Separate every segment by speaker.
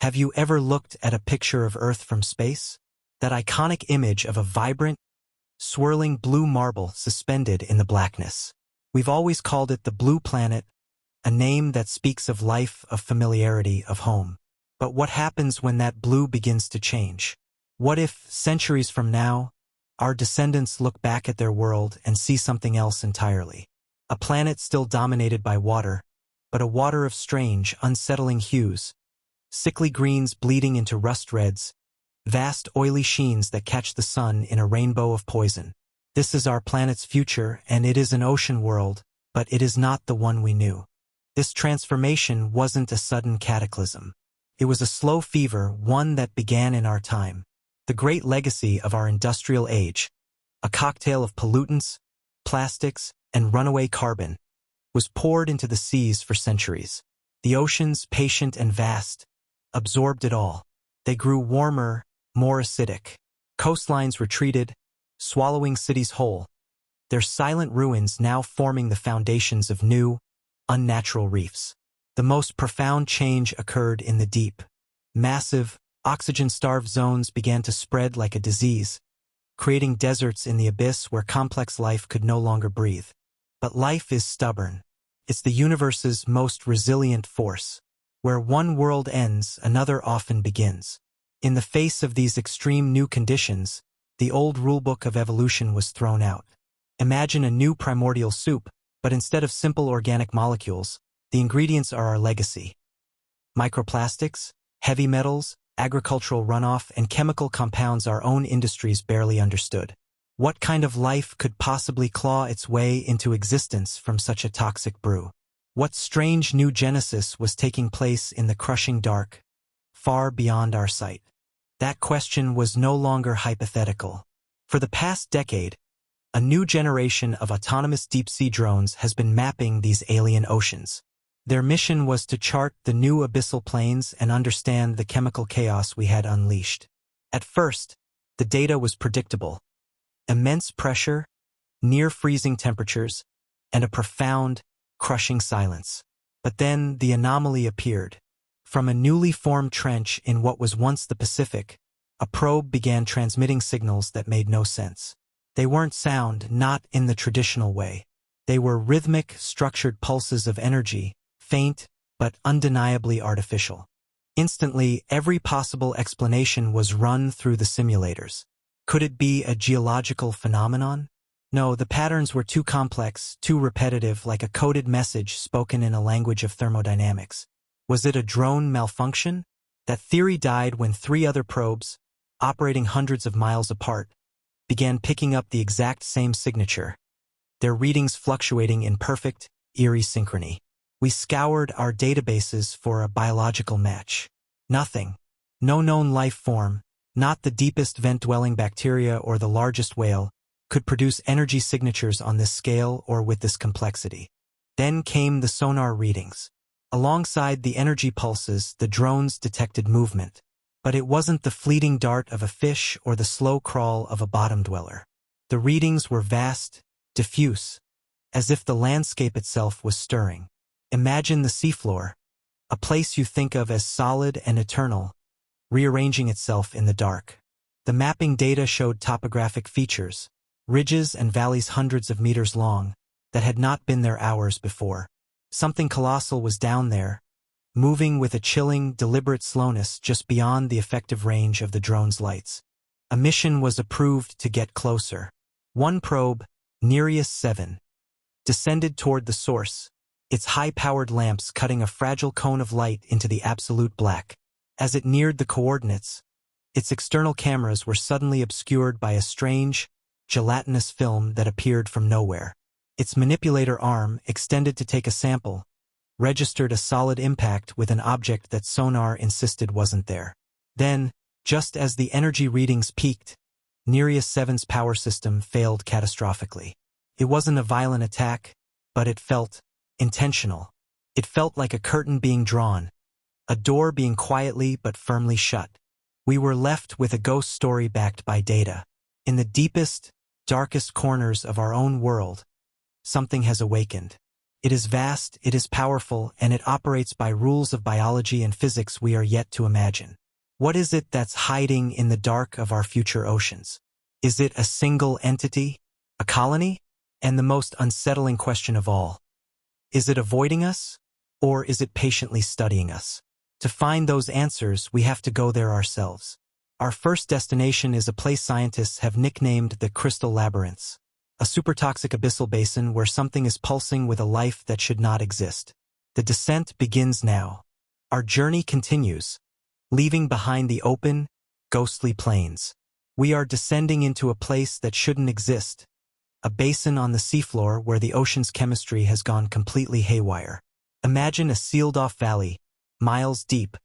Speaker 1: Have you ever looked at a picture of Earth from space? That iconic image of a vibrant, swirling blue marble suspended in the blackness. We've always called it the blue planet, a name that speaks of life, of familiarity, of home. But what happens when that blue begins to change? What if, centuries from now, our descendants look back at their world and see something else entirely? A planet still dominated by water, but a water of strange, unsettling hues. Sickly greens bleeding into rust reds, vast oily sheens that catch the sun in a rainbow of poison. This is our planet's future, and it is an ocean world, but it is not the one we knew. This transformation wasn't a sudden cataclysm. It was a slow fever, one that began in our time. The great legacy of our industrial age, a cocktail of pollutants, plastics, and runaway carbon, was poured into the seas for centuries. The oceans, patient and vast, absorbed it all. They grew warmer, more acidic. Coastlines retreated, swallowing cities whole, their silent ruins now forming the foundations of new, unnatural reefs. The most profound change occurred in the deep. Massive, oxygen-starved zones began to spread like a disease, creating deserts in the abyss where complex life could no longer breathe. But life is stubborn. It's the universe's most resilient force. Where one world ends, another often begins. In the face of these extreme new conditions, the old rulebook of evolution was thrown out. Imagine a new primordial soup, but instead of simple organic molecules, the ingredients are our legacy. Microplastics, heavy metals, agricultural runoff, and chemical compounds our own industries barely understood. What kind of life could possibly claw its way into existence from such a toxic brew? What strange new genesis was taking place in the crushing dark, far beyond our sight? That question was no longer hypothetical. For the past decade, a new generation of autonomous deep-sea drones has been mapping these alien oceans. Their mission was to chart the new abyssal plains and understand the chemical chaos we had unleashed. At first, the data was predictable. Immense pressure, near-freezing temperatures, and a profound, crushing silence. But then the anomaly appeared. From a newly formed trench in what was once the Pacific, a probe began transmitting signals that made no sense. They weren't sound, not in the traditional way. They were rhythmic, structured pulses of energy, faint, but undeniably artificial. Instantly, every possible explanation was run through the simulators. Could it be a geological phenomenon? No, the patterns were too complex, too repetitive, like a coded message spoken in a language of thermodynamics. Was it a drone malfunction? That theory died when 3 other probes, operating hundreds of miles apart, began picking up the exact same signature, their readings fluctuating in perfect, eerie synchrony. We scoured our databases for a biological match. Nothing. No known life form, not the deepest vent-dwelling bacteria or the largest whale, could produce energy signatures on this scale or with this complexity. Then came the sonar readings. Alongside the energy pulses, the drones detected movement. But it wasn't the fleeting dart of a fish or the slow crawl of a bottom dweller. The readings were vast, diffuse, as if the landscape itself was stirring. Imagine the seafloor, a place you think of as solid and eternal, rearranging itself in the dark. The mapping data showed topographic features, ridges and valleys hundreds of meters long, that had not been there hours before. Something colossal was down there, moving with a chilling, deliberate slowness just beyond the effective range of the drone's lights. A mission was approved to get closer. One probe, Nereus 7, descended toward the source, its high-powered lamps cutting a fragile cone of light into the absolute black. As it neared the coordinates, its external cameras were suddenly obscured by a strange, gelatinous film that appeared from nowhere. Its manipulator arm, extended to take a sample, registered a solid impact with an object that sonar insisted wasn't there. Then, just as the energy readings peaked, Nereus 7's power system failed catastrophically. It wasn't a violent attack, but it felt intentional. It felt like a curtain being drawn, a door being quietly but firmly shut. We were left with a ghost story backed by data. In the deepest, darkest corners of our own world, something has awakened. It is vast, it is powerful, and it operates by rules of biology and physics we are yet to imagine. What is it that's hiding in the dark of our future oceans? Is it a single entity? A colony? And the most unsettling question of all, is it avoiding us? Or is it patiently studying us? To find those answers, we have to go there ourselves. Our first destination is a place scientists have nicknamed the Crystal Labyrinths, a supertoxic abyssal basin where something is pulsing with a life that should not exist. The descent begins now. Our journey continues, leaving behind the open, ghostly plains. We are descending into a place that shouldn't exist, a basin on the seafloor where the ocean's chemistry has gone completely haywire. Imagine a sealed-off valley, miles deep,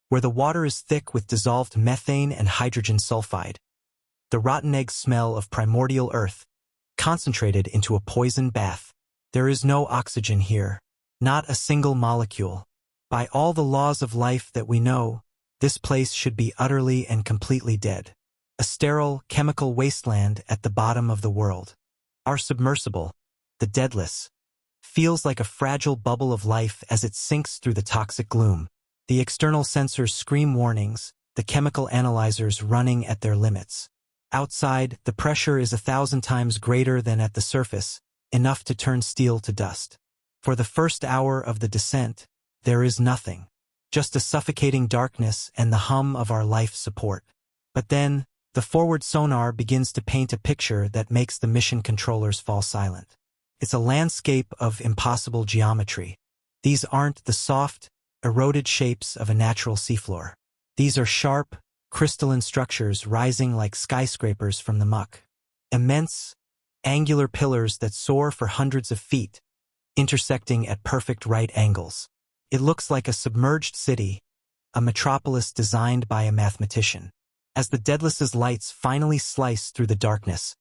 Speaker 1: where the water is thick with dissolved methane and hydrogen sulfide. The rotten egg smell of primordial earth, concentrated into a poison bath. There is no oxygen here, not a single molecule. By all the laws of life that we know, this place should be utterly and completely dead. A sterile, chemical wasteland at the bottom of the world. Our submersible, the Deadless, feels like a fragile bubble of life as it sinks through the toxic gloom. The external sensors scream warnings, the chemical analyzers running at their limits. Outside, the pressure is 1,000 times greater than at the surface, enough to turn steel to dust. For the first hour of the descent, there is nothing. Just a suffocating darkness and the hum of our life support. But then, the forward sonar begins to paint a picture that makes the mission controllers fall silent. It's a landscape of impossible geometry. These aren't the soft, eroded shapes of a natural seafloor. These are sharp, crystalline structures rising like skyscrapers from the muck. Immense, angular pillars that soar for hundreds of feet, intersecting at perfect right angles. It looks like a submerged city, a metropolis designed by a mathematician. As the Deadless's lights finally slice through the darkness,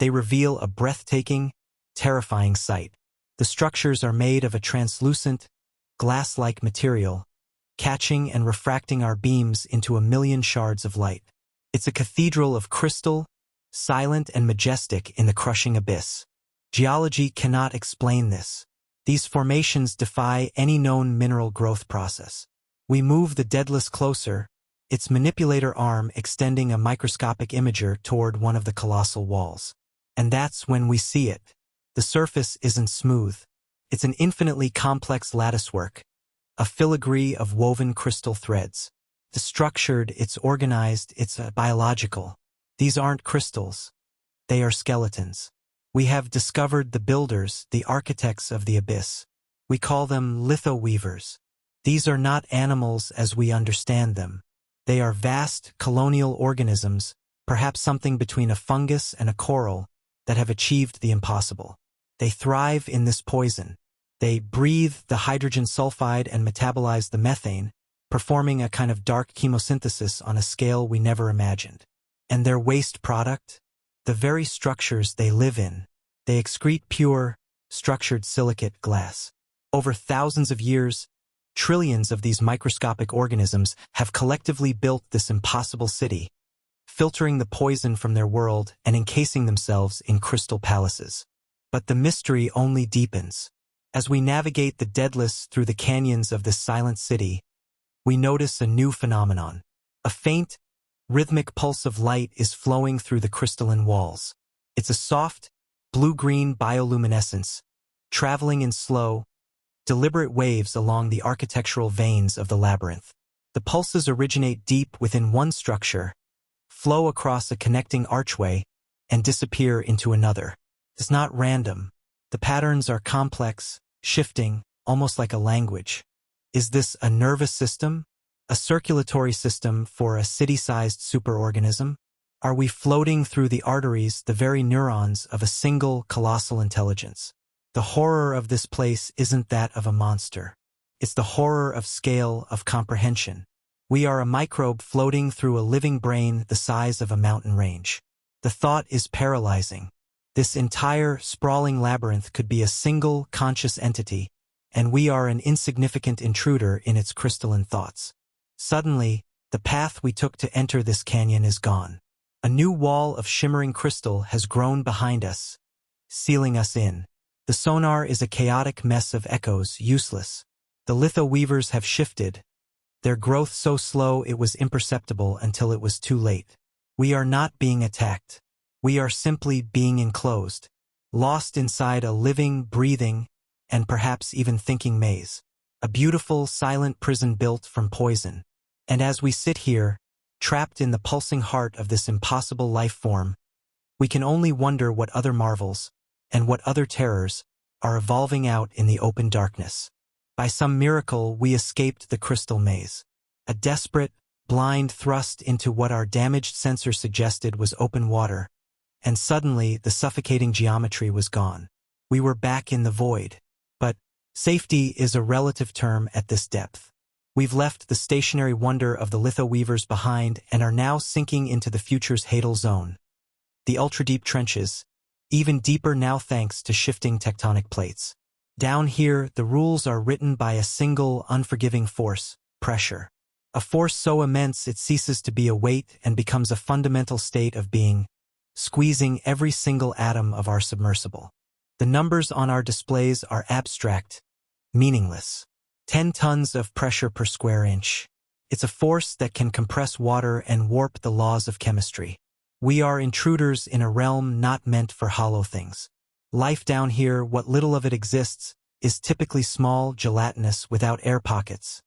Speaker 1: they reveal a breathtaking, terrifying sight. The structures are made of a translucent, glass-like material, catching and refracting our beams into a million shards of light. It's a cathedral of crystal, silent and majestic in the crushing abyss. Geology cannot explain this. These formations defy any known mineral growth process. We move the Deadless closer, its manipulator arm extending a microscopic imager toward one of the colossal walls. And that's when we see it. The surface isn't smooth. It's an infinitely complex latticework, a filigree of woven crystal threads. It's structured, it's organized, it's biological. These aren't crystals. They are skeletons. We have discovered the builders, the architects of the abyss. We call them lithoweavers. These are not animals as we understand them. They are vast, colonial organisms, perhaps something between a fungus and a coral, that have achieved the impossible. They thrive in this poison. They breathe the hydrogen sulfide and metabolize the methane, performing a kind of dark chemosynthesis on a scale we never imagined. And their waste product? The very structures they live in. They excrete pure, structured silicate glass. Over thousands of years, trillions of these microscopic organisms have collectively built this impossible city, filtering the poison from their world and encasing themselves in crystal palaces. But the mystery only deepens. As we navigate the Deadless through the canyons of this silent city, we notice a new phenomenon. A faint, rhythmic pulse of light is flowing through the crystalline walls. It's a soft, blue-green bioluminescence, traveling in slow, deliberate waves along the architectural veins of the labyrinth. The pulses originate deep within one structure, flow across a connecting archway, and disappear into another. It's not random. The patterns are complex, shifting, almost like a language. Is this a nervous system? A circulatory system for a city-sized superorganism? Are we floating through the arteries, the very neurons of a single colossal intelligence? The horror of this place isn't that of a monster. It's the horror of scale, of comprehension. We are a microbe floating through a living brain the size of a mountain range. The thought is paralyzing. This entire, sprawling labyrinth could be a single, conscious entity, and we are an insignificant intruder in its crystalline thoughts. Suddenly, the path we took to enter this canyon is gone. A new wall of shimmering crystal has grown behind us, sealing us in. The sonar is a chaotic mess of echoes, useless. The litho-weavers have shifted, their growth so slow it was imperceptible until it was too late. We are not being attacked. We are simply being enclosed, lost inside a living, breathing, and perhaps even thinking maze. A beautiful, silent prison built from poison. And as we sit here, trapped in the pulsing heart of this impossible life form, we can only wonder what other marvels, and what other terrors, are evolving out in the open darkness. By some miracle, we escaped the crystal maze. A desperate, blind thrust into what our damaged sensor suggested was open water, and suddenly the suffocating geometry was gone. We were back in the void. But safety is a relative term at this depth. We've left the stationary wonder of the litho-weavers behind and are now sinking into the future's Hadal zone. The ultra-deep trenches, even deeper now thanks to shifting tectonic plates. Down here, the rules are written by a single, unforgiving force, pressure. A force so immense it ceases to be a weight and becomes a fundamental state of being, squeezing every single atom of our submersible. The numbers on our displays are abstract, meaningless. 10 tons of pressure per square inch. It's a force that can compress water and warp the laws of chemistry. We are intruders in a realm not meant for hollow things. Life down here, what little of it exists, is typically small, gelatinous, without air pockets.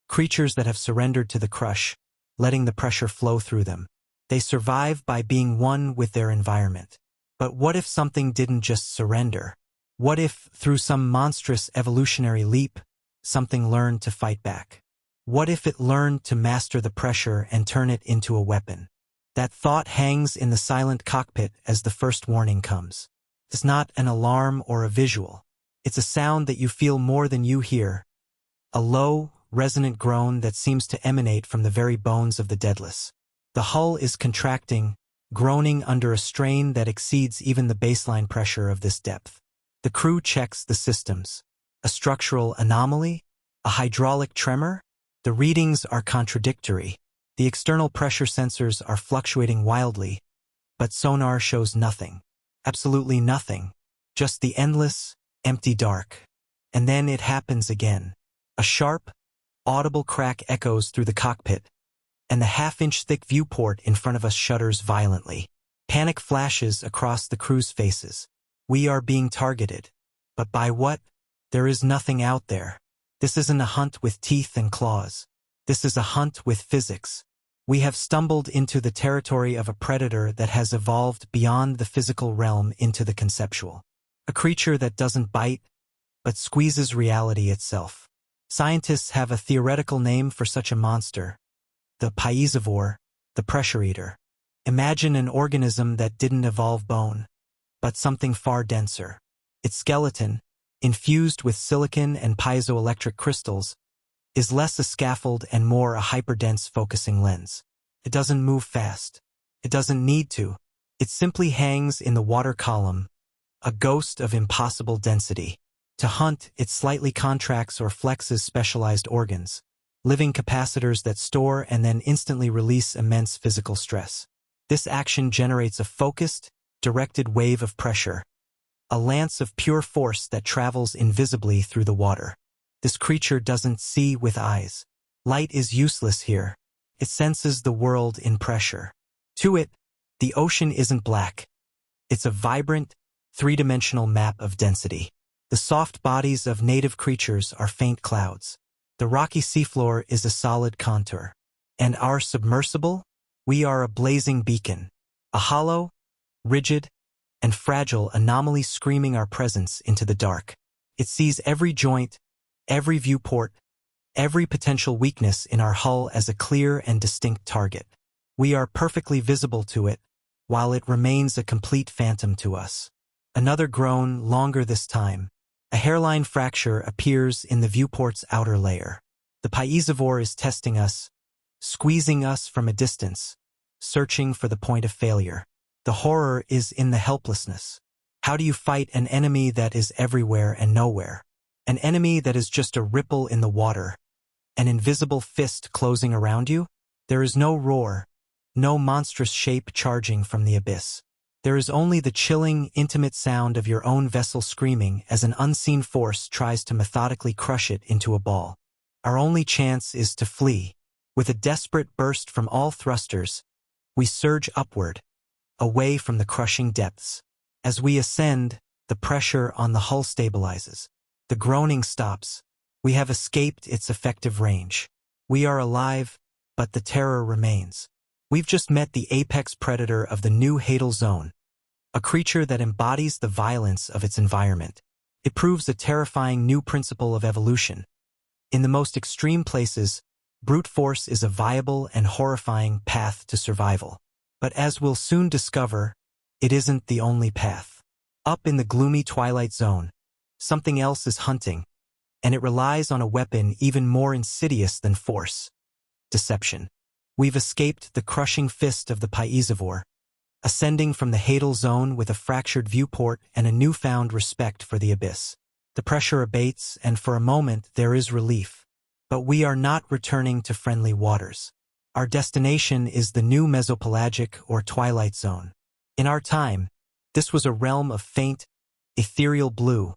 Speaker 1: Creatures that have surrendered to the crush, letting the pressure flow through them. They survive by being one with their environment. But what if something didn't just surrender? What if, through some monstrous evolutionary leap, something learned to fight back? What if it learned to master the pressure and turn it into a weapon? That thought hangs in the silent cockpit as the first warning comes. It's not an alarm or a visual. It's a sound that you feel more than you hear. A low, resonant groan that seems to emanate from the very bones of the deadless. The hull is contracting, groaning under a strain that exceeds even the baseline pressure of this depth. The crew checks the systems. A structural anomaly? A hydraulic tremor? The readings are contradictory. The external pressure sensors are fluctuating wildly, but sonar shows nothing. Absolutely nothing. Just the endless, empty dark. And then it happens again. A sharp, audible crack echoes through the cockpit, and the half-inch thick viewport in front of us shudders violently. Panic flashes across the crew's faces. We are being targeted. But by what? There is nothing out there. This isn't a hunt with teeth and claws. This is a hunt with physics. We have stumbled into the territory of a predator that has evolved beyond the physical realm into the conceptual. A creature that doesn't bite, but squeezes reality itself. Scientists have a theoretical name for such a monster. The piezophore, the pressure eater. Imagine an organism that didn't evolve bone, but something far denser. Its skeleton, infused with silicon and piezoelectric crystals, is less a scaffold and more a hyperdense focusing lens. It doesn't move fast. It doesn't need to. It simply hangs in the water column, a ghost of impossible density. To hunt, it slightly contracts or flexes specialized organs, living capacitors that store and then instantly release immense physical stress. This action generates a focused, directed wave of pressure, a lance of pure force that travels invisibly through the water. This creature doesn't see with eyes. Light is useless here. It senses the world in pressure. To it, the ocean isn't black. It's a vibrant, three-dimensional map of density. The soft bodies of native creatures are faint clouds. The rocky seafloor is a solid contour. And our submersible? We are a blazing beacon. A hollow, rigid, and fragile anomaly screaming our presence into the dark. It sees every joint, every viewport, every potential weakness in our hull as a clear and distinct target. We are perfectly visible to it, while it remains a complete phantom to us. Another groan, longer this time. A hairline fracture appears in the viewport's outer layer. The piezophore is testing us, squeezing us from a distance, searching for the point of failure. The horror is in the helplessness. How do you fight an enemy that is everywhere and nowhere? An enemy that is just a ripple in the water, an invisible fist closing around you? There is no roar, no monstrous shape charging from the abyss. There is only the chilling, intimate sound of your own vessel screaming as an unseen force tries to methodically crush it into a ball. Our only chance is to flee. With a desperate burst from all thrusters, we surge upward, away from the crushing depths. As we ascend, the pressure on the hull stabilizes. The groaning stops. We have escaped its effective range. We are alive, but the terror remains. We've just met the apex predator of the new Hadal Zone, a creature that embodies the violence of its environment. It proves a terrifying new principle of evolution. In the most extreme places, brute force is a viable and horrifying path to survival. But as we'll soon discover, it isn't the only path. Up in the gloomy twilight zone, something else is hunting, and it relies on a weapon even more insidious than force: deception. We've escaped the crushing fist of the Piezosaur, ascending from the Hadal Zone with a fractured viewport and a newfound respect for the abyss. The pressure abates, and for a moment there is relief. But we are not returning to friendly waters. Our destination is the new Mesopelagic or Twilight Zone. In our time, this was a realm of faint, ethereal blue,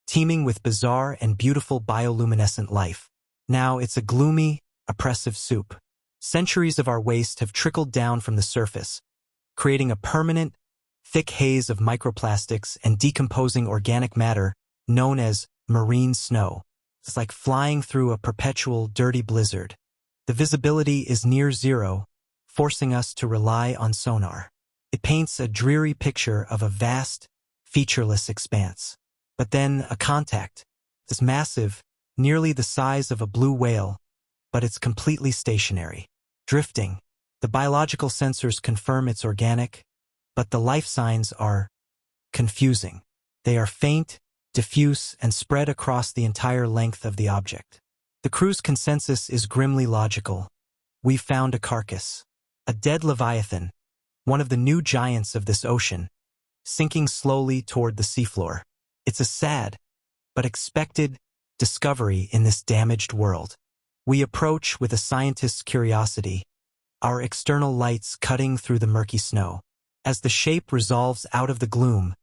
Speaker 1: teeming with bizarre and beautiful bioluminescent life. Now it's a gloomy, oppressive soup. Centuries of our waste have trickled down from the surface, creating a permanent, thick haze of microplastics and decomposing organic matter known as marine snow. It's like flying through a perpetual, dirty blizzard. The visibility is near zero, forcing us to rely on sonar. It paints a dreary picture of a vast, featureless expanse. But then a contact. It's massive, nearly the size of a blue whale, but it's completely stationary. Drifting. The biological sensors confirm it's organic, but the life signs are confusing. They are faint, diffuse, and spread across the entire length of the object. The crew's consensus is grimly logical. We've found a carcass. A dead leviathan, one of the new giants of this ocean, sinking slowly toward the seafloor. It's a sad, but expected, discovery in this damaged world. We approach with a scientist's curiosity, our external lights cutting through the murky snow. As the shape resolves out of the gloom,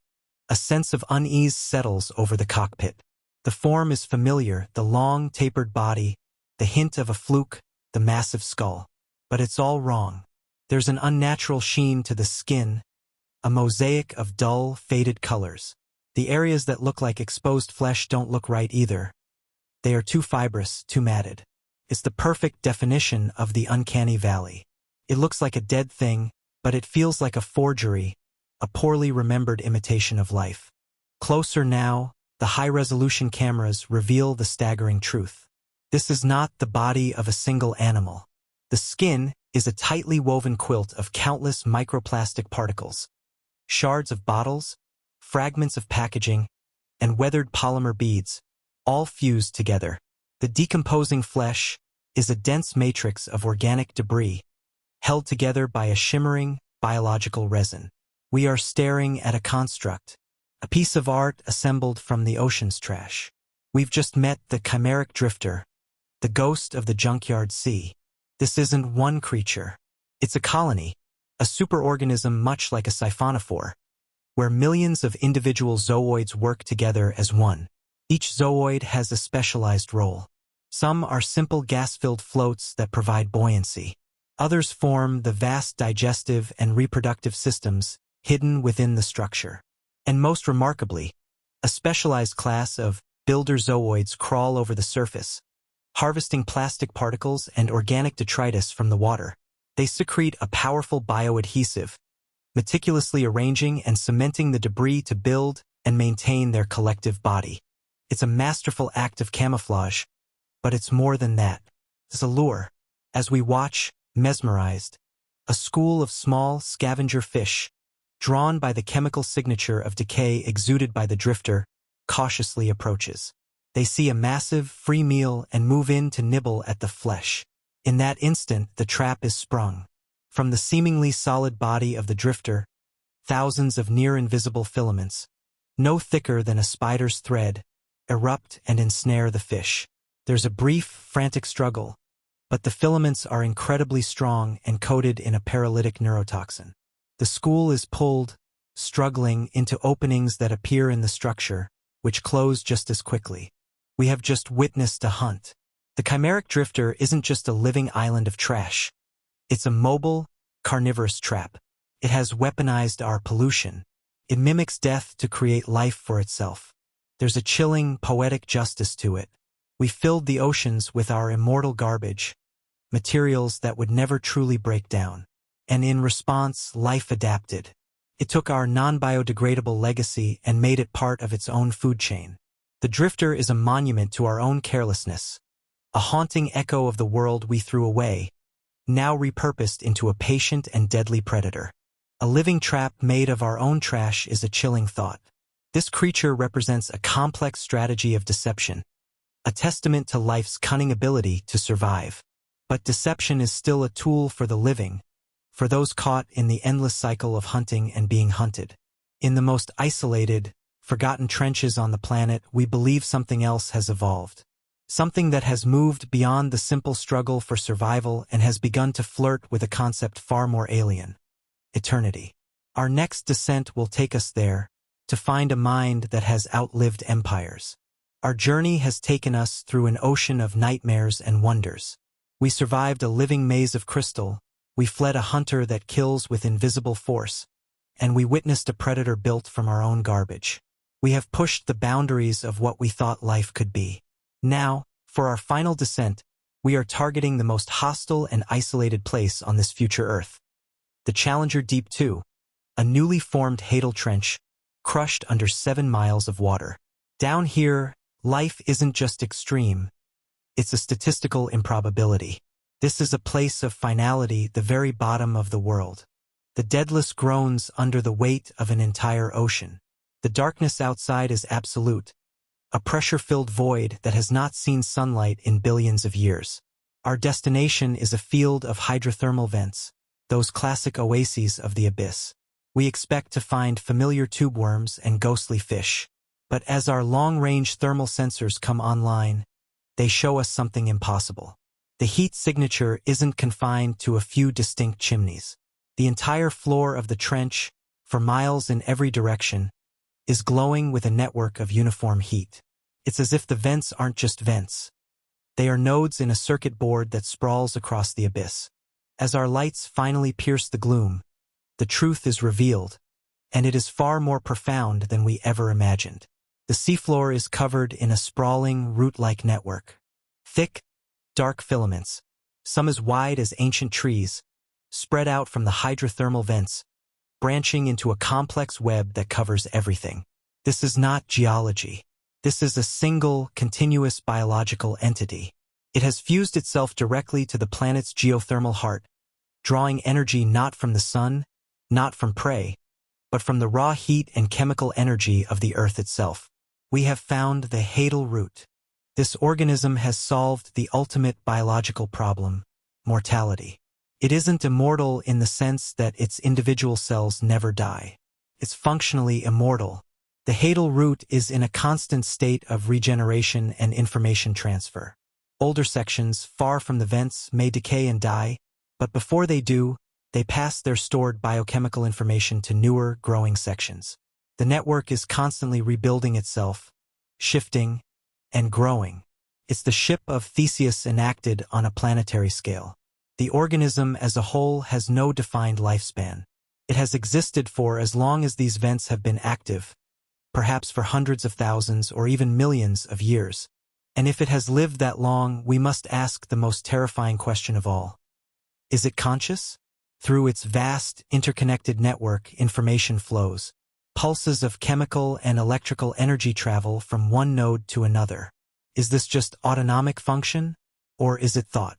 Speaker 1: a sense of unease settles over the cockpit. The form is familiar, the long, tapered body, the hint of a fluke, the massive skull. But it's all wrong. There's an unnatural sheen to the skin, a mosaic of dull, faded colors. The areas that look like exposed flesh don't look right either. They are too fibrous, too matted. It's the perfect definition of the uncanny valley. It looks like a dead thing, but it feels like a forgery, a poorly remembered imitation of life. Closer now, the high-resolution cameras reveal the staggering truth. This is not the body of a single animal. The skin is a tightly woven quilt of countless microplastic particles. Shards of bottles, fragments of packaging, and weathered polymer beads, all fused together. The decomposing flesh is a dense matrix of organic debris, held together by a shimmering, biological resin. We are staring at a construct, a piece of art assembled from the ocean's trash. We've just met the chimeric drifter, the ghost of the junkyard sea. This isn't one creature. It's a colony, a superorganism much like a siphonophore, where millions of individual zooids work together as one. Each zooid has a specialized role. Some are simple gas-filled floats that provide buoyancy. Others form the vast digestive and reproductive systems hidden within the structure. And most remarkably, a specialized class of builder zooids crawl over the surface, harvesting plastic particles and organic detritus from the water. They secrete a powerful bioadhesive, meticulously arranging and cementing the debris to build and maintain their collective body. It's a masterful act of camouflage, but it's more than that. It's a lure. As we watch, mesmerized, a school of small scavenger fish, drawn by the chemical signature of decay exuded by the drifter, cautiously approaches. They see a massive, free meal and move in to nibble at the flesh. In that instant, the trap is sprung. From the seemingly solid body of the drifter, thousands of near-invisible filaments, no thicker than a spider's thread, erupt and ensnare the fish. There's a brief, frantic struggle, but the filaments are incredibly strong and coated in a paralytic neurotoxin. The school is pulled, struggling into openings that appear in the structure, which close just as quickly. We have just witnessed a hunt. The chimeric drifter isn't just a living island of trash. It's a mobile, carnivorous trap. It has weaponized our pollution. It mimics death to create life for itself. There's a chilling, poetic justice to it. We filled the oceans with our immortal garbage, materials that would never truly break down. And in response, life adapted. It took our non-biodegradable legacy and made it part of its own food chain. The drifter is a monument to our own carelessness, a haunting echo of the world we threw away, now repurposed into a patient and deadly predator. A living trap made of our own trash is a chilling thought. This creature represents a complex strategy of deception, a testament to life's cunning ability to survive. But deception is still a tool for the living, for those caught in the endless cycle of hunting and being hunted. In the most isolated, forgotten trenches on the planet, we believe something else has evolved. Something that has moved beyond the simple struggle for survival and has begun to flirt with a concept far more alien: eternity. Our next descent will take us there, to find a mind that has outlived empires. Our journey has taken us through an ocean of nightmares and wonders. We survived a living maze of crystal, we fled a hunter that kills with invisible force, and we witnessed a predator built from our own garbage. We have pushed the boundaries of what we thought life could be. Now, for our final descent, we are targeting the most hostile and isolated place on this future Earth. The Challenger Deep 2, a newly formed Hadal Trench, crushed under 7 miles of water. Down here, life isn't just extreme, it's a statistical improbability. This is a place of finality, the very bottom of the world. The deadless groans under the weight of an entire ocean. The darkness outside is absolute, a pressure-filled void that has not seen sunlight in billions of years. Our destination is a field of hydrothermal vents, those classic oases of the abyss. We expect to find familiar tube worms and ghostly fish. But as our long-range thermal sensors come online, they show us something impossible. The heat signature isn't confined to a few distinct chimneys. The entire floor of the trench, for miles in every direction, is glowing with a network of uniform heat. It's as if the vents aren't just vents. They are nodes in a circuit board that sprawls across the abyss. As our lights finally pierce the gloom, the truth is revealed, and it is far more profound than we ever imagined. The seafloor is covered in a sprawling, root-like network. Thick, dark filaments, some as wide as ancient trees, spread out from the hydrothermal vents, branching into a complex web that covers everything. This is not geology. This is a single, continuous biological entity. It has fused itself directly to the planet's geothermal heart, drawing energy not from the sun, not from prey, but from the raw heat and chemical energy of the Earth itself. We have found the Hadal root. This organism has solved the ultimate biological problem: mortality. It isn't immortal in the sense that its individual cells never die. It's functionally immortal. The Hadal root is in a constant state of regeneration and information transfer. Older sections, far from the vents, may decay and die, but before they do, they pass their stored biochemical information to newer, growing sections. The network is constantly rebuilding itself, shifting, and growing. It's the ship of Theseus enacted on a planetary scale. The organism as a whole has no defined lifespan. It has existed for as long as these vents have been active, perhaps for hundreds of thousands or even millions of years. And if it has lived that long, we must ask the most terrifying question of all. Is it conscious? Through its vast, interconnected network, information flows. Pulses of chemical and electrical energy travel from one node to another. Is this just autonomic function, or is it thought?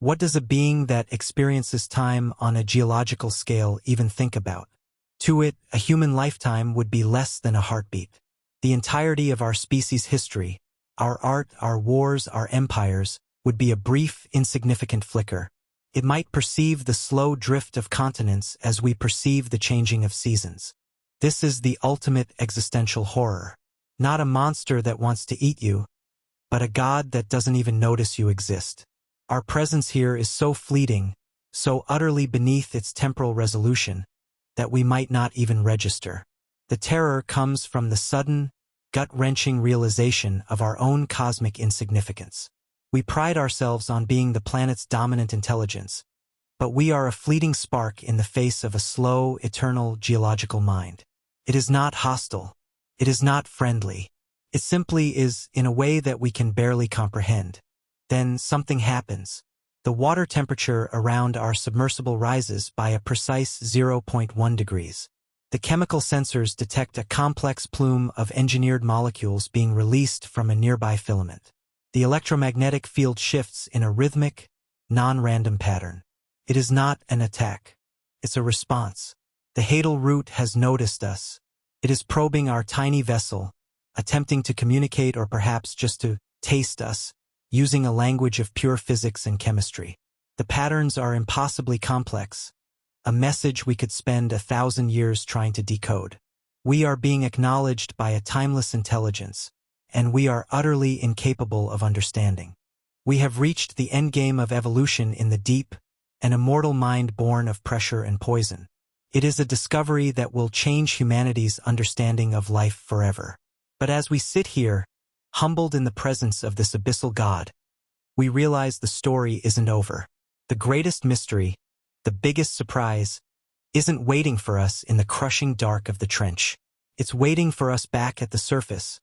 Speaker 1: What does a being that experiences time on a geological scale even think about? To it, a human lifetime would be less than a heartbeat. The entirety of our species' history, our art, our wars, our empires, would be a brief, insignificant flicker. It might perceive the slow drift of continents as we perceive the changing of seasons. This is the ultimate existential horror. Not a monster that wants to eat you, but a god that doesn't even notice you exist. Our presence here is so fleeting, so utterly beneath its temporal resolution, that we might not even register. The terror comes from the sudden, gut-wrenching realization of our own cosmic insignificance. We pride ourselves on being the planet's dominant intelligence, but we are a fleeting spark in the face of a slow, eternal geological mind. It is not hostile. It is not friendly. It simply is in a way that we can barely comprehend. Then something happens. The water temperature around our submersible rises by a precise 0.1 degrees. The chemical sensors detect a complex plume of engineered molecules being released from a nearby filament. The electromagnetic field shifts in a rhythmic, non-random pattern. It is not an attack. It's a response. The Hadal root has noticed us. It is probing our tiny vessel, attempting to communicate or perhaps just to taste us, using a language of pure physics and chemistry. The patterns are impossibly complex, a message we could spend 1,000 years trying to decode. We are being acknowledged by a timeless intelligence, and we are utterly incapable of understanding. We have reached the endgame of evolution in the deep, an immortal mind born of pressure and poison. It is a discovery that will change humanity's understanding of life forever. But as we sit here, humbled in the presence of this abyssal God, we realize the story isn't over. The greatest mystery, the biggest surprise, isn't waiting for us in the crushing dark of the trench. It's waiting for us back at the surface,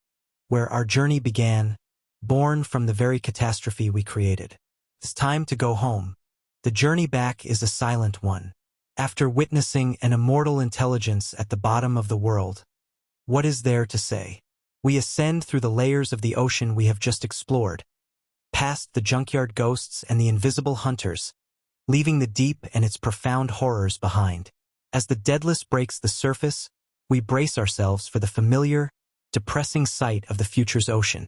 Speaker 1: where our journey began, born from the very catastrophe we created. It's time to go home. The journey back is a silent one. After witnessing an immortal intelligence at the bottom of the world, what is there to say? We ascend through the layers of the ocean we have just explored, past the junkyard ghosts and the invisible hunters, leaving the deep and its profound horrors behind. As the deadlist breaks the surface, we brace ourselves for the familiar, depressing sight of the future's ocean.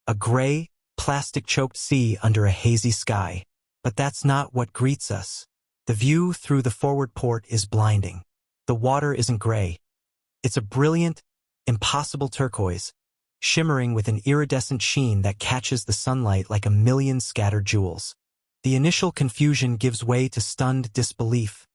Speaker 1: A gray, plastic-choked sea under a hazy sky. But that's not what greets us. The view through the forward port is blinding. The water isn't gray. It's a brilliant, impossible turquoise, shimmering with an iridescent sheen that catches the sunlight like a million scattered jewels. The initial confusion gives way to stunned disbelief,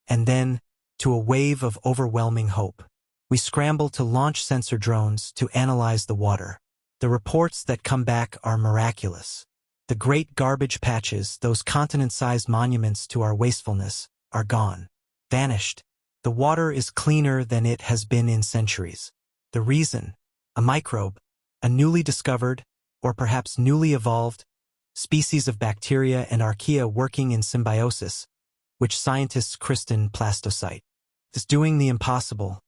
Speaker 1: and then to a wave of overwhelming hope. We scramble to launch sensor drones to analyze the water. The reports that come back are miraculous. The great garbage patches, those continent-sized monuments to our wastefulness, are gone. Vanished. The water is cleaner than it has been in centuries. The reason? A microbe, a newly discovered, or perhaps newly evolved, species of bacteria and archaea working in symbiosis, which scientists christen plastocyte. It's doing the impossible.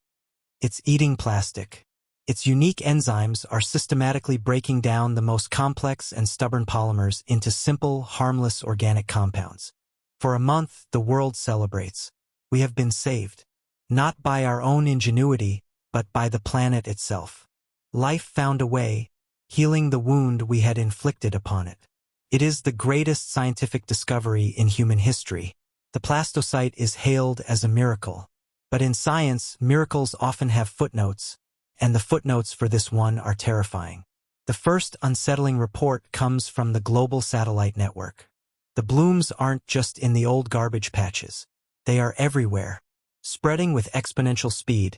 Speaker 1: It's eating plastic. Its unique enzymes are systematically breaking down the most complex and stubborn polymers into simple, harmless organic compounds. For a month, the world celebrates. We have been saved. Not by our own ingenuity, but by the planet itself. Life found a way, healing the wound we had inflicted upon it. It is the greatest scientific discovery in human history. The plastocyte is hailed as a miracle. But in science, miracles often have footnotes, and the footnotes for this one are terrifying. The first unsettling report comes from the global satellite network. The blooms aren't just in the old garbage patches. They are everywhere, spreading with exponential speed.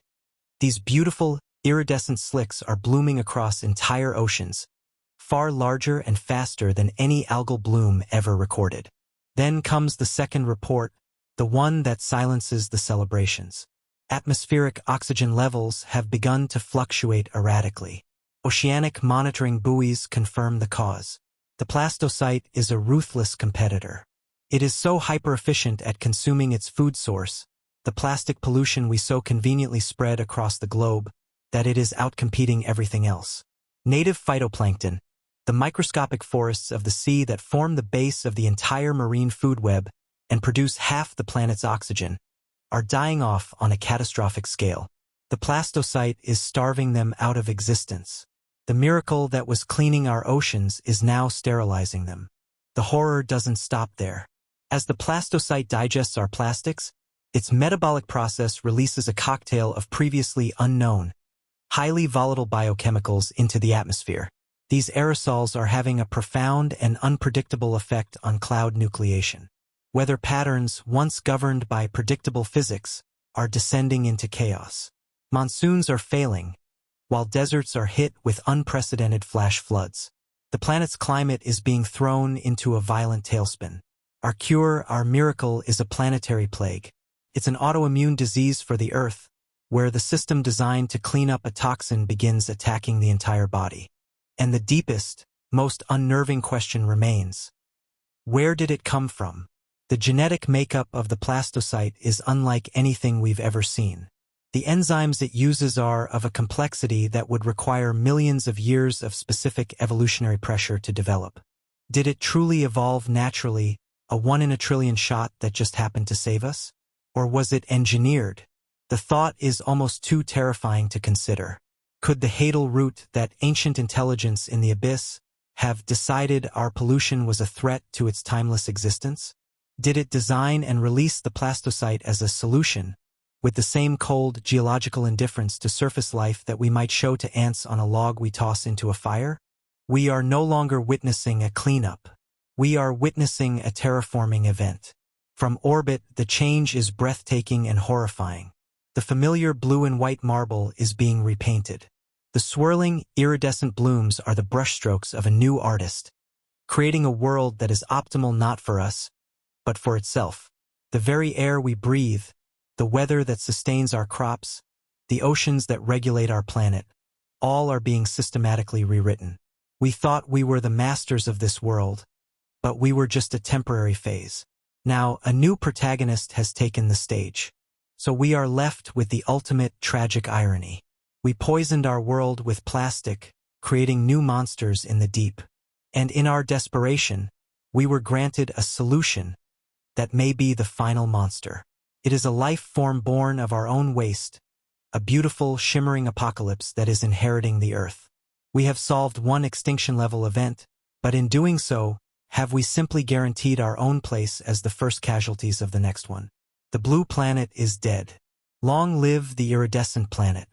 Speaker 1: These beautiful, iridescent slicks are blooming across entire oceans, far larger and faster than any algal bloom ever recorded. Then comes the second report, the one that silences the celebrations. Atmospheric oxygen levels have begun to fluctuate erratically. Oceanic monitoring buoys confirm the cause. The plastocyte is a ruthless competitor. It is so hyper-efficient at consuming its food source, the plastic pollution we so conveniently spread across the globe, that it is outcompeting everything else. Native phytoplankton, the microscopic forests of the sea that form the base of the entire marine food web and produce half the planet's oxygen, are dying off on a catastrophic scale. The plastocyte is starving them out of existence. The miracle that was cleaning our oceans is now sterilizing them. The horror doesn't stop there. As the plastocyte digests our plastics, its metabolic process releases a cocktail of previously unknown, highly volatile biochemicals into the atmosphere. These aerosols are having a profound and unpredictable effect on cloud nucleation. Weather patterns once governed by predictable physics are descending into chaos. Monsoons are failing, while deserts are hit with unprecedented flash floods. The planet's climate is being thrown into a violent tailspin. Our cure, our miracle, is a planetary plague. It's an autoimmune disease for the Earth, where the system designed to clean up a toxin begins attacking the entire body. And the deepest, most unnerving question remains: where did it come from? The genetic makeup of the plastocyte is unlike anything we've ever seen. The enzymes it uses are of a complexity that would require millions of years of specific evolutionary pressure to develop. Did it truly evolve naturally, a 1 in a trillion shot that just happened to save us? Or was it engineered? The thought is almost too terrifying to consider. Could the hadal root, that ancient intelligence in the abyss, have decided our pollution was a threat to its timeless existence? Did it design and release the plastocyte as a solution, with the same cold geological indifference to surface life that we might show to ants on a log we toss into a fire? We are no longer witnessing a cleanup. We are witnessing a terraforming event. From orbit, the change is breathtaking and horrifying. The familiar blue and white marble is being repainted. The swirling, iridescent blooms are the brushstrokes of a new artist, creating a world that is optimal not for us, but for itself. The very air we breathe, the weather that sustains our crops, the oceans that regulate our planet, all are being systematically rewritten. We thought we were the masters of this world, but we were just a temporary phase. Now, a new protagonist has taken the stage. So we are left with the ultimate tragic irony. We poisoned our world with plastic, creating new monsters in the deep. And in our desperation, we were granted a solution that may be the final monster. It is a life form born of our own waste, a beautiful, shimmering apocalypse that is inheriting the Earth. We have solved one extinction-level event, but in doing so, have we simply guaranteed our own place as the first casualties of the next one? The blue planet is dead. Long live the iridescent planet.